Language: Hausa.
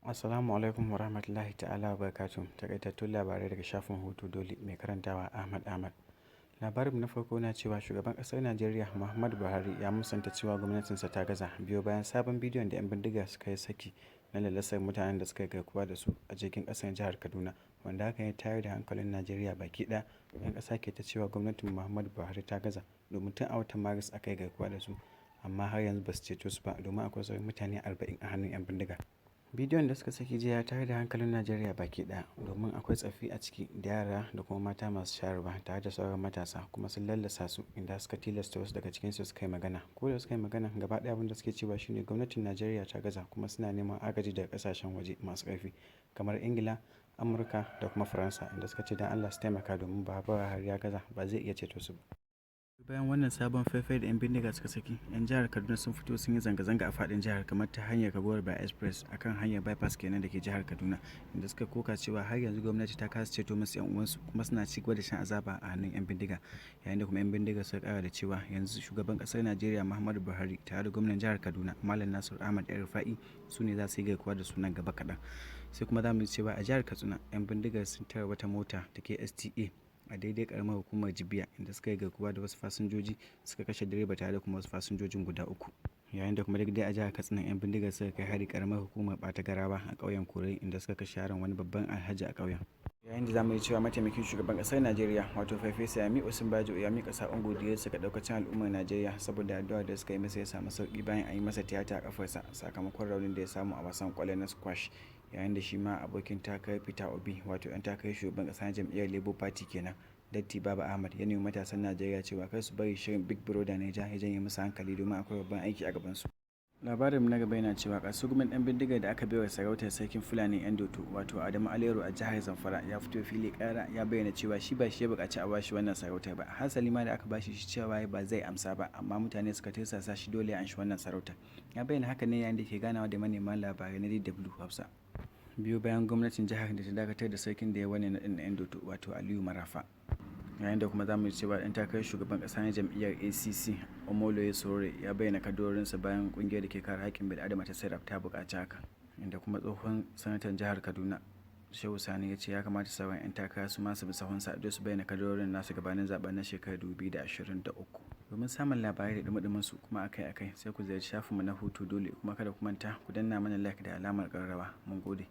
Assalamu alaikum wa rahmatullahi ta'ala wa barakatuh. Takaitattun labarai daga shafin Hutu Dole mai karantawa Ahmad. Labarin na farko na cewa shugaban ƙasar Najeriya Muhammadu Buhari ya musanta cewa gwamnatinsa ta gaza biyo bayan sabon bidiyon da 'yan bindiga suka yi saki na lallasar mutanen da suka yi garkuwa da su a cikin ƙasar jihar Kaduna, wanda hakan ya tayar da hankalin Najeriya baki ɗaya. 'Yan ƙasa ke ta cewa gwamnatin Muhammadu Buhari ta gaza domin tun a watan Maris aka yi garkuwa da su, amma har yanzu ba su ceto su ba domin akwai sauran mutane 40 a hannun 'yan bindiga. Bidiyon da suka saki jiya ya tayar da hankalin Najeriya baki ɗaya domin akwai tsaffi a ciki da yara da kuma mata masu shayarwa tare da sauran matasa, kuma sun lallasa su inda suka tilasta wasu daga cikinsu suka yi magana. Ko da suka yi magana, gaba ɗaya abin da suke cewa shine gwamnatin Najeriya ta gaza kuma suna neman agaji daga ƙasashen waje masu ƙarfi kamar Ingila, Amurka da kuma Faransa, inda suka ce don Allah su taimaka domin Buhari ya gaza ba zai iya ceto su ba. Bayan wannan sabon faifai da 'yan bindiga suka saki, 'yan jihar Kaduna sun fito sun yi zanga-zanga a faɗin jihar kamar ta hanyar Kabuwar by Express akan hanyar bypass kenan da ke jihar Kaduna, inda suka koka cewa har yanzu gwamnati ta kasa ceto musu 'yan uwansu kuma suna ci gaba da shan azaba a hannun 'yan bindiga. Yayin da kuma 'yan bindiga suka kara da cewa yanzu shugaban ƙasar Najeriya Muhammadu Buhari tare da gwamnan jihar Kaduna Malam Nasir Ahmad El-Rufai su ne za su yi garkuwa da sunan gaba kaɗan. Sai kuma za mu ji cewa a jihar Katsina 'yan bindigar sun tara wata mota da ke STA a daidai karamar hukumar Jibiya, inda suka yi garkuwa da wasu fasinjoji suka kashe direba tare da kuma wasu fasinjojin guda uku. Yayin da kuma dai a jihar Katsina 'yan bindigar suka kai hari karamar hukumar Bata Garawa a ƙauyen Kurai, inda suka kashe yaron wani babban alhaji a ƙauyen. Yayin da zamu yi cewa mataimakin shugaban ƙasar Najeriya wato Farfesa Yemi Osinbajo ya mika sakon godiyarsa ga daukacin al'ummar Najeriya saboda addu'a da suka yi masa ya samu sauki bayan an yi masa tiyata a kafarsa sakamakon raunin da ya samu a wasan kwallo na squash. Yayin da shi ma abokin takarar Peter Obi wato ɗan takarar shugaban ƙasa na jam'iyyar Labour Party kenan, Datti Baba Ahmad, ya nemi matasan Najeriya cewa kar su bari shirin Big Brother Naija ya janye musu hankali domin akwai babban aiki a gabansu. Labarin na gaba yana cewa kasugumin ɗan bindigar da aka baiwa sarautar sarkin Fulani 'yan Doto wato Adamu Alero a jihar Zamfara ya fito fili ƙara ya bayyana cewa shi ba shi ya buƙaci a bashi wannan sarautar ba. Hasali ma da aka bashi shi cewa ba zai amsa ba, amma mutane suka tirsasa shi dole ya anshi wannan sarautar. Ya bayyana haka ne yayin da ke ganawa da manema labarai na DW Hausa biyu bayan gwamnatin jihar da ta dakatar da sarkin da ya wani naɗin 'yan Doto wato Aliyu Marafa. Yayin da kuma zamu ji cewa ɗan takarar shugaban ƙasa na jam'iyyar ACC Omoloye Sowore ya bayyana kadurorinsa bayan ƙungiyar da ke kare haƙƙin bil'adama ta Serap ta buƙaci haka, inda kuma tsohon sanatan jihar Kaduna Shehu Sani ya ce ya kamata sauran 'yan takara su ma su bi sahunsa don su bayyana kadurorin nasu gabanin zaben na shekarar 2023. Domin samun labarai da dumudumin su kuma akai-akai sai ku ziyarci shafinmu na Hutu Dole, kuma kada ku manta ku danna mana like da alamar ƙararrawa. Mun gode.